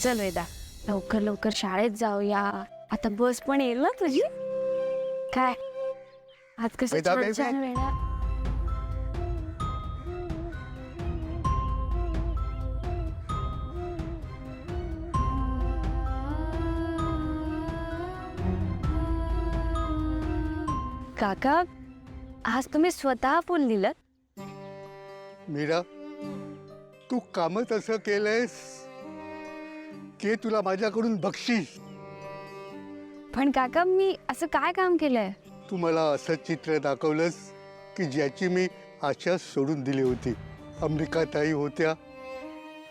चल वेदा, लवकर लवकर शाळेत जाऊया. आता बस पण येईल ना तुझी. काय आज कसं वेदा, छान वेदा. छान वेळा. काका, आज तुम्ही स्वतः पूल लिहिलं? मीरा, तू कामच असं केलंयस की तुला माझ्याकडून बक्षीस. पण काका, मी असं काय काम केलंय? तू मला असं चित्र दाखवलंस की ज्याची मी आशा सोडून दिली होती. अंबिकाताई होत्या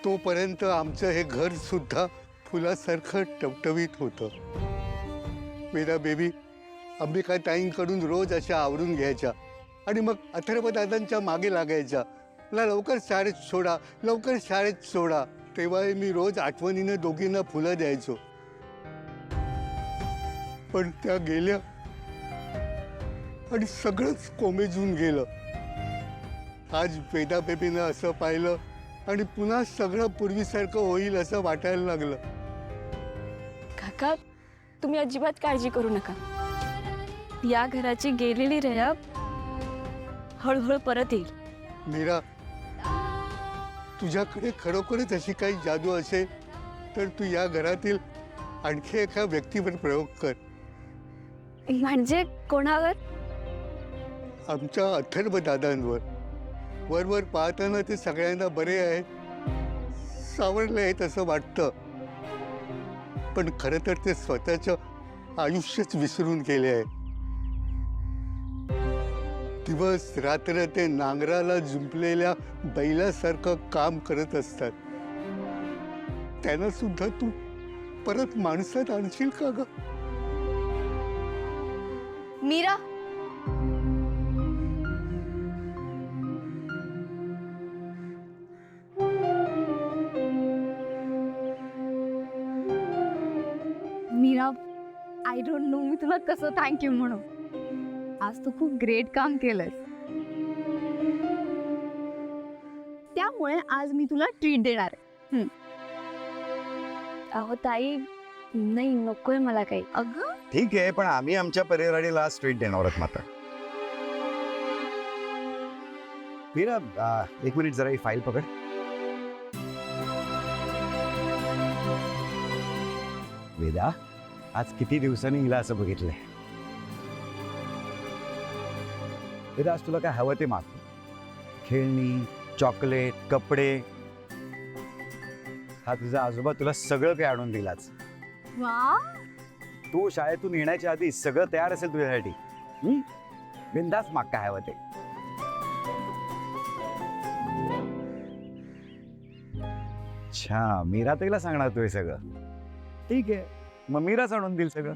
तोपर्यंत आमचं हे घर सुद्धा फुलासारखं टवटवीत होतं. मीरा बेबी अंबिकाताईंकडून रोज अशा आवरून घ्यायच्या आणि मग अथर्वदादांच्या मागे लागायच्या. मला लवकर शाळेत सोडा, लवकर शाळेत सोडा. तेव्हा मी रोज आठवणीनं दोघींना फुलं द्यायचो. पण त्या गेल्या आणि सगळंच कोमेजून गेलं. आज वेदा बेबीनं असं पाहिलं आणि पुन्हा सगळं पूर्वीसारखं होईल असं वाटायला लागलं. काका, तुम्ही अजिबात काळजी करू नका. या घराची गेलेली रेया हळूहळू परत येईल. मीरा, तुझ्याकडे खरोखरच अशी काही जादू असेल तर तू या घरातील आणखी एका व्यक्तीवर प्रयोग कर. म्हणजे कोणावर? आमच्या अथर्व दादांवर. वरवर पाहताना ते सगळ्यांना बरे आहेत, सावरले आहेत असं वाटतं. पण खरं तर ते स्वतःचं आयुष्यच विसरून गेले आहे. दिवस रात्र ते नांगराला जुंपलेल्या बैलासारखं काम करत असतात. त्यांना सुद्धा तू परत माणसात आणशील का ग? Meera, Meera, I don't know मी तुला कसं थँक्यू म्हणू. आज तू खूप ग्रेट काम केलंस. त्यामुळे आज मी तुला ट्रीट देणार आहे. अहो ताई, नाही नकोय मला काही. अगं ठीक आहे, पण आम्ही आमच्या परिवाराला स्ट्रीट देणार आहोत मात्र. मीरा, एक मिनिट जरा ही फाईल पकड. वेदा, आज किती दिवसांनी हिला असं बघितलंय. वेदा, आज तुला काय हवं ते माग. खेळणी, चॉकलेट, कपडे. हा तुझा आजोबा तुला सगळं काही आणून दिलाच. वा, तू शाळेतून येण्याच्या आधी सगळं तयार असेल तुझ्यासाठी. बिंदास माग काय हवं ते. अच्छा, मीरा तिला सांगणार तू हे सगळं. ठीक आहे, मग मीराच आणून देईल सगळं.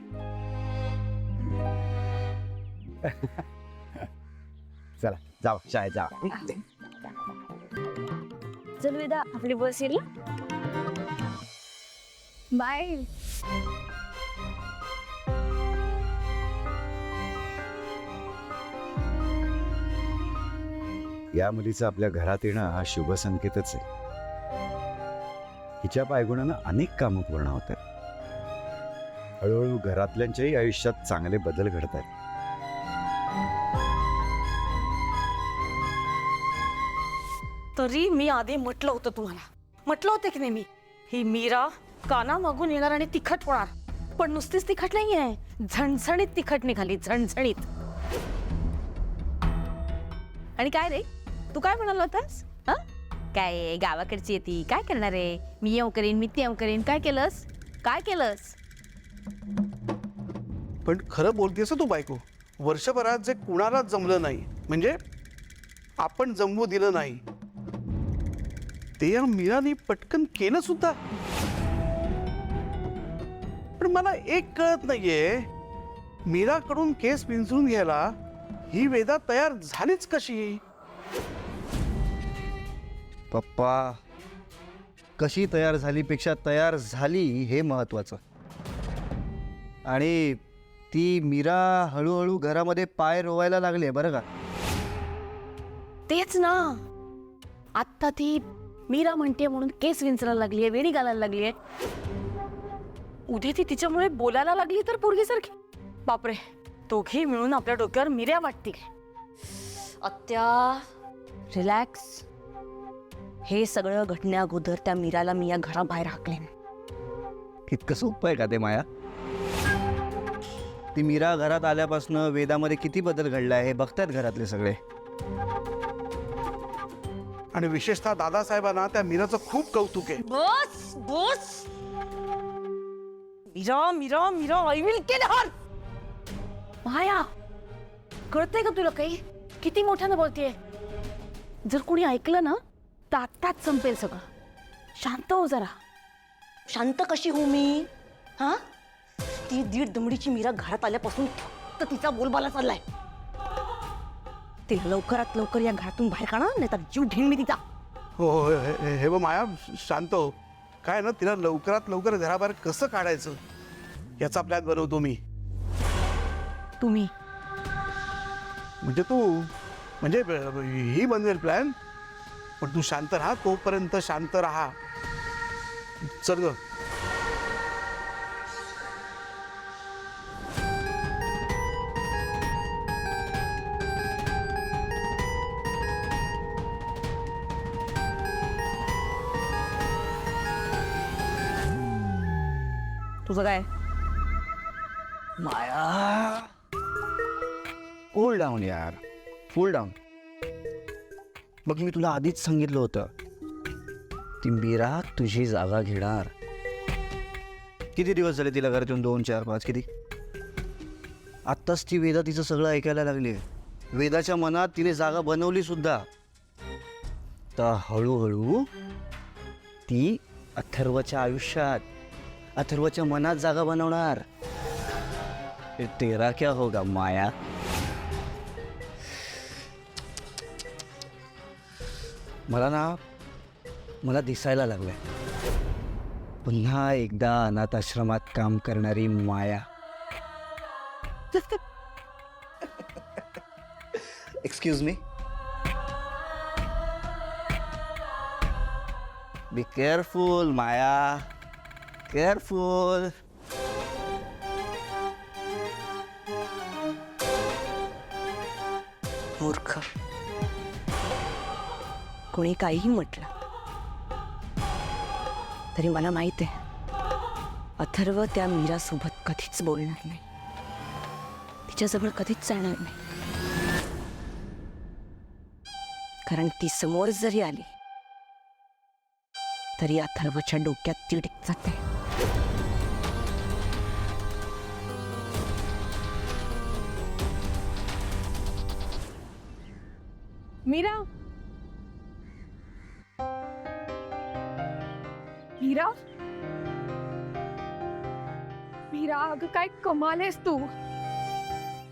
चला जाऊ शाळेत जा. चल वेदा, आपली बस येईल ना. बाय. या मुलीचा आपल्या घरात येणं हा शुभ संकेतच आहे. हिच्या पायगुणानं अनेक कामं पूर्ण होतात. हळूहळू घरातल्यांच्याही आयुष्यात चांगले बदल घडत आहेत. तरी मी आधी म्हटलं होतं तुम्हाला, म्हटलं होतं की नाही मी, ही मीरा काना मागून येणार आणि तिखट होणार. पण नुसतीच तिखट नाहीये, झणझणीत तिखट निघाली, झणझणीत. आणि काय रे, तू काय म्हणाला होतास? हा, काय गावाकडची येते, काय करणार आहे, मी येऊ करीन, मी तेव करीन. काय केलंस, काय केलंस? पण खरं बोलतेस तू बायको. वर्षभरात जे कुणालाच जमलं नाही, म्हणजे आपण जमवू दिलं नाही, ते या मीराने पटकन केलं सुद्धा. पण मला एक कळत नाहीये, मीराकडून केस पिंजून घ्यायला ही वेदा तयार झालीच कशी? पप्पा, कशी तयार झालीपेक्षा तयार झाली हे महत्त्वाचं. आणि ती मीरा हळूहळू घरामध्ये पाय रोवायला लागली आहे बरं का. तेच ना, आत्ता ती मीरा म्हणते म्हणून केस विंचरायला लागलीये, वेणी घालायला लागलीये. उद्या ती तिच्यामुळे बोलायला लागली तर पोरगीसारखी. बापरे, दोघे मिळून आपल्या डोक्यावर मिऱ्या वाटतील. आत्या रिलॅक्स. हे सगळं घटने अगोदर त्या मीराला मी या घराबाहेर हाकलेन. इतकं सोपं आहे का ते माया? ती मीरा घरात आल्यापासून वेदामध्ये किती बदल घडला आहे हे बघतायत घरातले सगळे. आणि विशेषतः दादासाहेबांना त्या मीराचं खूप कौतुक आहे. बस बस. Meera Meera Meera, I will kill her. Maya, कळतंय का तुला काही? किती मोठ्यानं बोलतेय. जर कोणी ऐकलं ना तर आत्ताच संपेल सगळं. शांत हो जरा. शांत कशी हो मी? हा, ती 1.5 दमडीची मीरा घरात आल्यापासून फक्त तिचा बोलबाला चाललाय. तिला लवकरात लवकर या घरातून बाहेर काढा, नाही तर जीव घेईन मी तिचा. हो हो, हे बघ माया, शांत हो. काय ना, तिला लवकरात लवकर घराबाहेर कसं काढायचं याचा प्लॅन बनवतो मी. तुम्ही म्हणजे तू, म्हणजे ही बनवेल प्लॅन, पण तू शांत राहा. तोपर्यंत शांत राहा. चल ग. तुझं काय? माया, कूल डाऊन यार, कूल डाऊन. बघ, मी तुला आधीच सांगितलं होतं, ती मीरा तुझी जागा घेणार. किती दिवस झाले तिला घरातून? 2, 4, 5 किती? आत्ताच ती वेदा तिचं सगळं ऐकायला लागली. वेदाच्या मनात तिने जागा बनवली सुद्धा. तर हळूहळू ती अथर्वच्या आयुष्यात, अथर्वच्या मनात जागा बनवणार. तेरा क्या होगा माया? मला दिसायला लागलंय पुन्हा एकदा अनाथ आश्रमात काम करणारी Maya. Excuse me. Be careful Maya, careful. मूर्ख. कोणी काहीही म्हटलं तरी मला माहित आहे, अथर्व त्या मीरासोबत कधीच बोलणार नाही, तिच्याजवळ कधीच जाणार नाही. कारण ती समोर जरी आली तरी अथर्वच्या डोक्यात ती जाते. मीरा, मीरा, मीरा, अगं काय कमाल आहेस तू.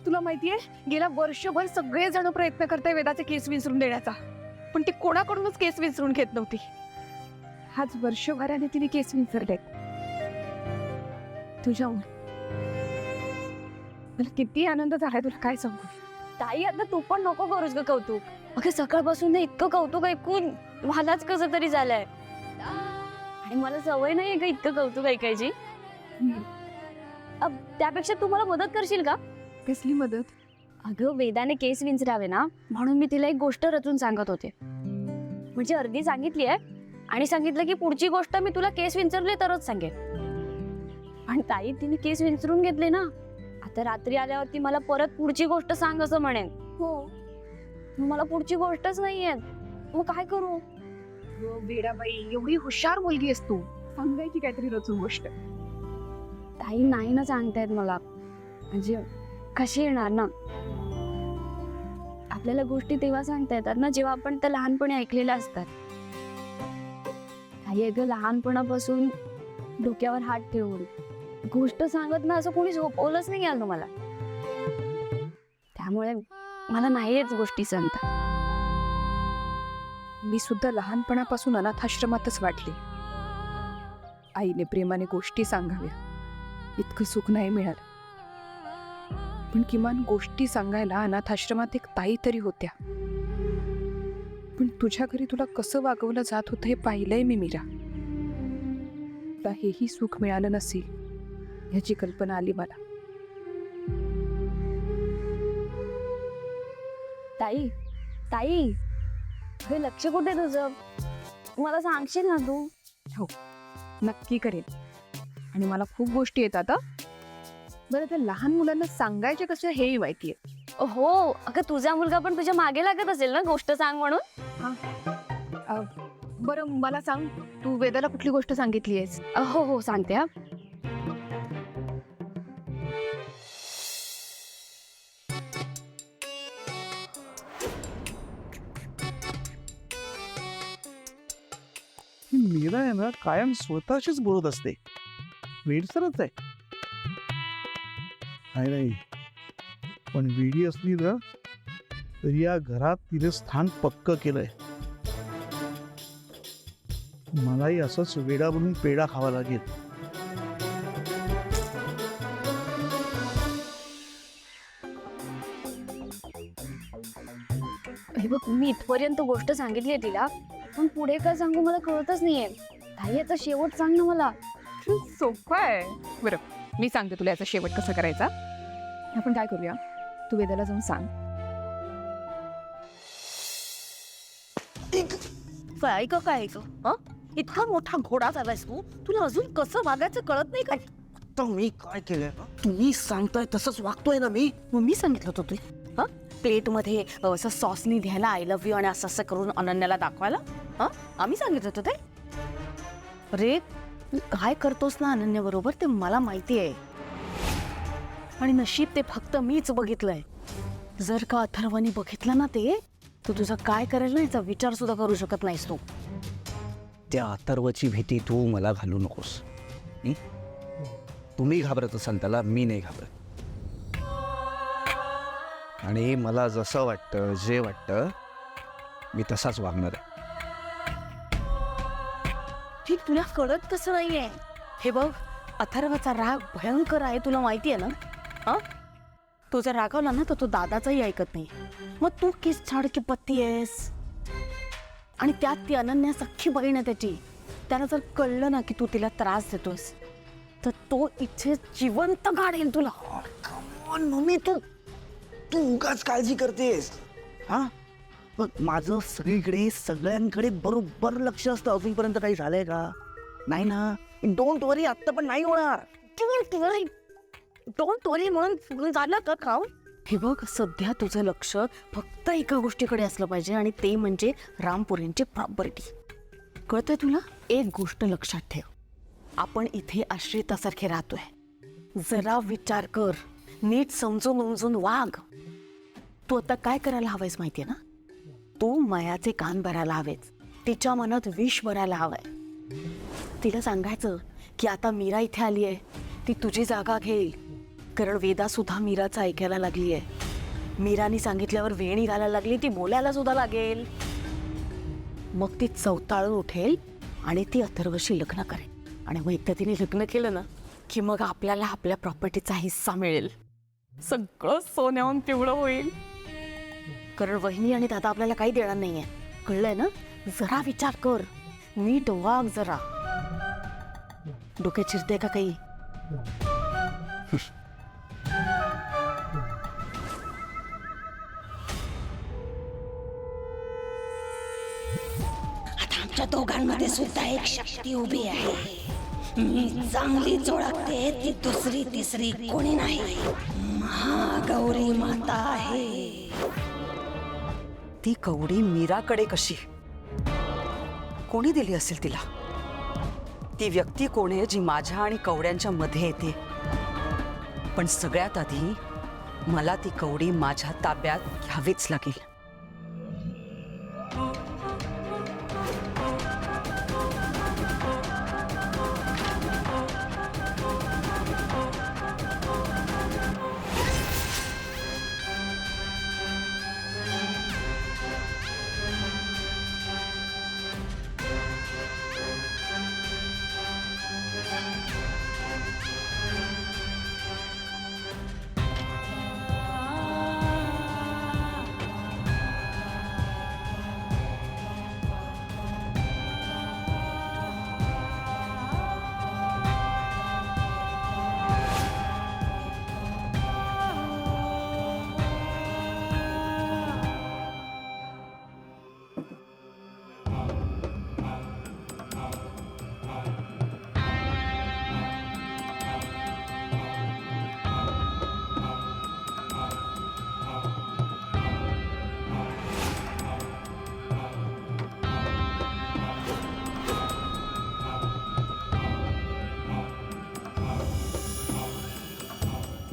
तुला माहितीये, गेल्या वर्षभर सगळे जण प्रयत्न करताय वेदाचे केस विसरून देण्याचा, पण ती कोणाकडूनच केस विसरून घेत नव्हती. आज वर्षभराने तिने केस विसरले तुझ्याहून. मला किती आनंद झालाय तुला काय सांगू. ताई, आता तू पण नको करूस ग कौतुक. अगं सकाळपासून ना इतकं कौतुक ऐकून मलाच कसं तरी झालंय. आणि मला सवय नाहीये का इतकं कौतुक ऐकायची. त्यापेक्षा तू मला मदत करशील का? कसली मदत? अगं, वेदाने केस विंचरावे ना, म्हणून मी तिला एक गोष्ट रचून सांगत होते. म्हणजे अर्धी सांगितली आहे आणि सांगितलं की पुढची गोष्ट मी तुला केस विंचरले तरच सांगेन. आणि ताई, तिने केस विंचरून घेतले ना, आता रात्री आल्यावरती मला परत पुढची गोष्ट सांग असं म्हणेन. हो, मला पुढची गोष्टच नाहीये, मग काय करू? वेडाबाई, एवढी हुशार मुलगी आहेस तू, सांगायची काहीतरी रचून गोष्ट. ताई नाही ना सांगतायत मला, म्हणजे कशी येणार ना. आपल्याला गोष्टी तेव्हा सांगता येतात ना जेव्हा आपण त्या लहानपणी ऐकलेल्या असतात. ताई, अगं लहानपणापासून डोक्यावर हात ठेवून गोष्ट सांगत ना असं कोणी झोपवलंच नाही आलं मला. त्यामुळे मला नाहीच गोष्टी सांगता. मी सुद्धा लहानपणापासून अनाथाश्रमातच वाटली. आईने प्रेमाने गोष्टी सांगाव्या इतकं सुख नाही मिळालं, पण किमान गोष्टी सांगायला अनाथाश्रमात एक ताई तरी होत्या. पण तुझ्या घरी तुला कसं वागवलं जात होतं हे पाहिलंय मी मीरा. तुला हेही सुख मिळालं नसेल ह्याची कल्पना आली मला. ताई ताई हे लक्ष कुठे तुझं? मला सांगशील ना तू? हो नक्की करेन. आणि मला खूप गोष्टी येतात हं. बरं त्या लहान मुलांना सांगायचे कसे हेही माहितीये. हो अगं तुझा मुलगा पण तुझ्या मागे लागत असेल ना गोष्ट सांग म्हणून. बरं मला सांग, तू वेदाला कुठली गोष्ट सांगितली आहेस? हो हो सांगते हा. ही मीरा आहे ना कायम स्वतःशीच बोलत असते. वेडसरच आहे. नाही पण वेडी असली ना तरी या घरात तिने स्थान पक्क केलंय. मलाही असंच वेडा बनून पेढा खावा लागेल. हे बघ मी इथपर्यंत गोष्ट सांगितली आहे तिला, पण पुढे काय सांगू मला कळतच नाहीये. ताई याचा शेवट सांग ना मला. सोपं आहे. बरं मी सांगते तुला याचा शेवट कसा करायचा. आपण काय करूया, तू वेदाला जाऊन सांग. ऐक काय ऐक हं? इतका मोठा घोडा झालायस तू, तुला अजून कसं वागायचं कळत नाही का? तर मी काय केलंय? तुम्ही सांगताय तसंच वागतोय ना मी. मग मी सांगितलं होतं तुला प्लेटमध्ये असं सॉसनी घ्यायला आय लव्ह यू आणि असं असं करून अनन्याला दाखवायला. आम्ही सांगितलं होतं ते. अरे तू काय करतोस ना अनन्या बरोबर ते मला माहिती आहे. आणि नशीब ते फक्त मीच बघितलंय. जर का अथर्वनी बघितलं ना ते, तू तुझं काय करेल ना याचा विचार सुद्धा करू शकत नाहीस तू. त्या अथर्वची भीती तू मला घालू नकोस. हं? तुम्ही घाबरत असाल त्याला, मी नाही घाबरत. आणि मला जसं वाटतं जे वाटतं मी तसाच वागणार आहे. ठीक तुला कळत कसं नाहीये. हे बघ अथर्वचा राग भयंकर आहे तुला माहिती आहे ना. तो जर रागवला ना तर तो दादाचाही ऐकत नाही. मग तू किस छाड की पत्ती आहेस. आणि त्यात ती अनन्या सख्खी बहीण आहे त्याची. त्याला जर कळलं ना की तू तिला त्रास देतोस तर तो इथे जिवंत गाडेल तुला. मम्मी तू तू उगाच काळजी करतेस. हा बघ माझं सगळीकडे सगळ्यांकडे बरोबर लक्ष असतं. अजूनपर्यंत काही झालंय का? नाही ना. डोंट वरी, आत्ता पण नाही होणार. डोंट वरी म्हणून झालं का खाऊ. हे बघ सध्या तुझं लक्ष फक्त एका गोष्टीकडे असलं पाहिजे आणि ते म्हणजे रामपुरींची प्रॉपर्टी. कळतंय तुला? एक गोष्ट लक्षात ठेव, आपण इथे आश्रितासारखे राहतोय. जरा विचार कर, नीट समजून उमजून वाग. तू आता काय करायला हवंयस माहितीये ना? तू मायाचे कान भरायला हवेच. तिच्या मनात विष भरायला हवंय. तिला सांगायचं की आता मीरा इथे आली आहे, ती तुझी जागा घेईल. कारण वेदा सुद्धा मीराचं ऐकायला लागली आहे. मीरानी सांगितल्यावर वेळ निघायला लागली, ती बोलायला सुद्धा लागेल. मग ती चवताळून उठेल आणि ती अथर्वशी लग्न करेल. आणि मग एकदा तिने लग्न केलं ना की मग आपल्याला आपल्या प्रॉपर्टीचा हिस्सा मिळेल. सगळं सोन्याहून पिवळं होईल. कारण वहिनी आणि दादा आपल्याला काही देणार नाहीये. कळलंय ना? जरा विचार कर, नीट वाग जरा. डोक्यात शिरते का काही? आता आमच्या दोघांमध्ये सुद्धा एक शक्ती उभी आहे. मी चांगलीच ओळखते, ती दुसरी तिसरी कोणी नाही, महागौरी माता आहे. ती कवडी मीराकडे कशी? कोणी दिली असेल तिला? ती व्यक्ती कोण आहे जी माझ्या आणि कवड्यांच्या मध्ये येते? पण सगळ्यात आधी मला ती कवडी माझ्या ताब्यात घ्यावीच लागेल.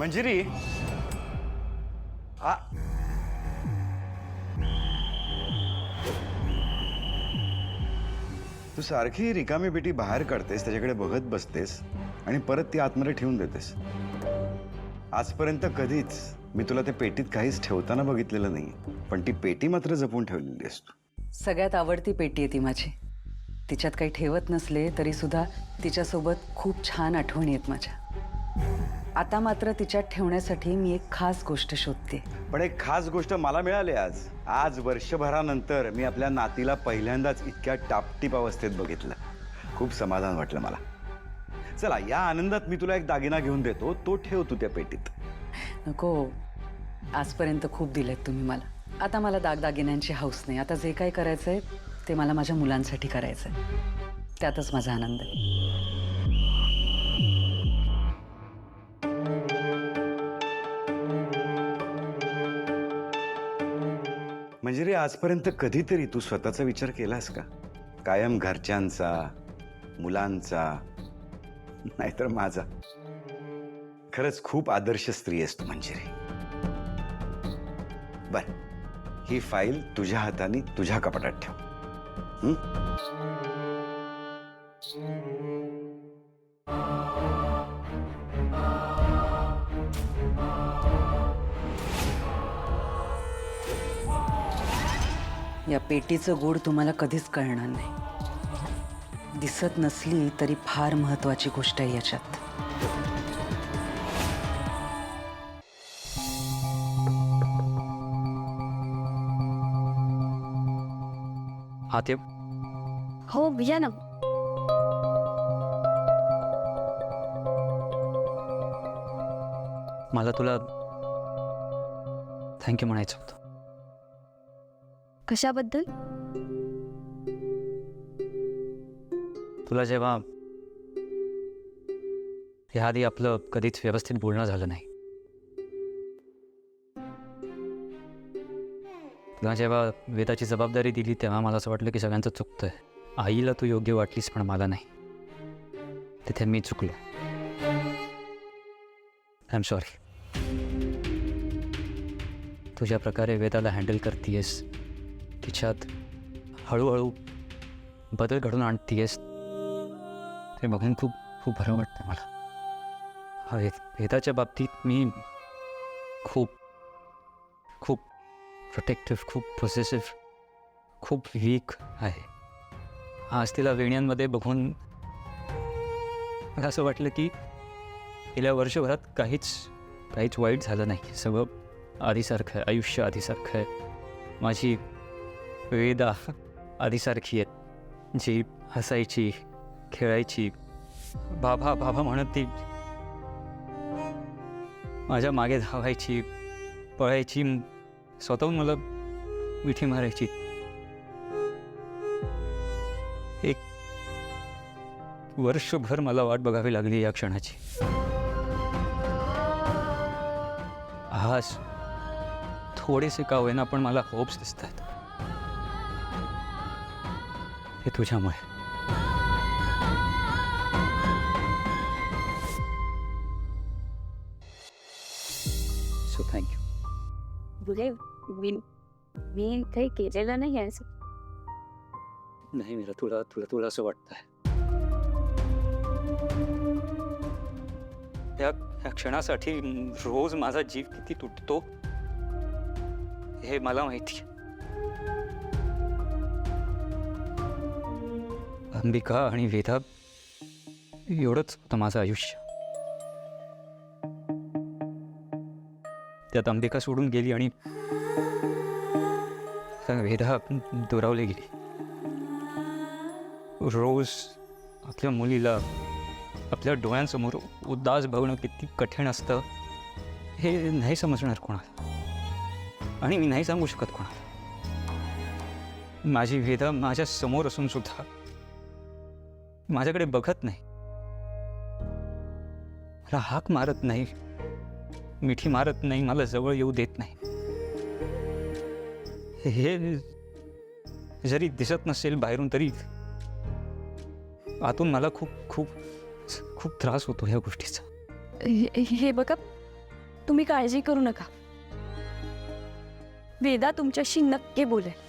मंजिरी आ तू सारखी रिकामी पेटी बाहेर काढतेस, त्याच्याकडे बघत बसतेस आणि परत ती आतमध्ये ठेवून देतेस. आजपर्यंत कधीच मी तुला त्या पेटीत काहीच ठेवताना बघितलेलं नाही, पण ती पेटी मात्र जपून ठेवलेली आहेस तू. सगळ्यात आवडती पेटी आहे ती माझी. तिच्यात काही ठेवत नसले तरी सुद्धा तिच्यासोबत खूप छान आठवणी आहेत माझ्या. आता मात्र तिच्यात ठेवण्यासाठी मी एक खास गोष्ट शोधते. पण एक खास गोष्ट मला मिळाली आज. आज वर्षभरानंतर मी आपल्या नातीला पहिल्यांदाच इतक्या टापटीप अवस्थेत बघितलं. खूप समाधान वाटलं मला. चला, या आनंदात मी तुला एक दागिना घेऊन देतो, तो ठेव तू त्या पेटीत. नको, आजपर्यंत खूप दिलेत तुम्ही मला. आता मला दागदागिन्यांची हौस नाही. आता जे काही करायचंय ते मला माझ्या मुलांसाठी करायचंय. त्यातच माझा आनंद आहे. म्हणजे रे, आजपर्यंत कधीतरी तू स्वतःचा विचार केलास का? कायम घरच्यांचा, मुलांचा, नाहीतर माझा. खरंच खूप आदर्श स्त्री आहेस तू मंजिरी. बर, ही फाईल तुझ्या हाताने तुझ्या कपाटात ठेव. या पेटीचं गूढ तुम्हाला कधीच कळणार नाही. दिसत नसली तरी फार महत्वाची गोष्ट आहे याच्यात. आते हो या ना. मला तुला थँक्यू म्हणायचं होतं. कशाबद्दल? तुला जेव्हा ह्याआधी आपलं कधीच व्यवस्थित बोलणं झालं नाही, तुला जेव्हा वेदाची जबाबदारी दिली तेव्हा मला असं वाटलं की सगळ्यांचं चुकतंय. आईला तू योग्य वाटलीस पण मला नाही. तिथे मी चुकलो. I am sorry. तुझ्या प्रकारे वेदाला हँडल करतीयस, तिच्यात हळूहळू बदल घडून आणतीयस, ते बघून खूप खूप बरं वाटतं मला. वेदाच्या बाबतीत मी खूप खूप प्रोटेक्टिव्ह, खूप पॉझिटिव्ह, खूप वीक आहे. आज तिला वेण्यांमध्ये बघून मला असं वाटलं की गेल्या वर्षभरात काहीच वाईट झालं नाही. सगळं आधीसारखं आहे, आयुष्य आधीसारखं आहे. माझी वेदा आधीसारखी आहेत, जी हसायची, खेळायची, बाबा बाबा म्हणत ती माझ्या मागे धावायची, पळायची, स्वतःहून मला मिठी मारायची. एक वर्षभर मला वाट बघावी लागली या क्षणाची. आज थोडेसे का होईना पण मला होप्स दिसतात. हे तुझ्यामुळे. So thank you. बुले मी काही केलेलं नाही आहे. नाही मीरा, तुला तुला तुला असं वाटतंय. या क्षणासाठी रोज माझा जीव किती तुटतो हे मला माहिती. अंबिका आणि वेदा एवढंच होतं माझं आयुष्य. त्यात अंबिका सोडून गेली आणि वेदा दुरावली गेली. रोज आपल्या मुलीला आपल्या डोळ्यांसमोर उदास बघणं किती कठीण असतं हे नाही समजणार कोणाला, आणि मी नाही सांगू शकत कोणाला. माझी वेदा माझ्या समोर असून सुद्धा माझ्याकडे बघत नाही, मला हाक मारत नाही, मिठी मारत नाही, मला जवळ येऊ देत नाही. हे जरी दिसत नसेल बाहेरून तरी आतून मला खूप खूप खूप त्रास होतो ह्या गोष्टीचा. हे बघा, तुम्ही काळजी करू नका. वेदा तुमच्याशी नक्की बोलेल.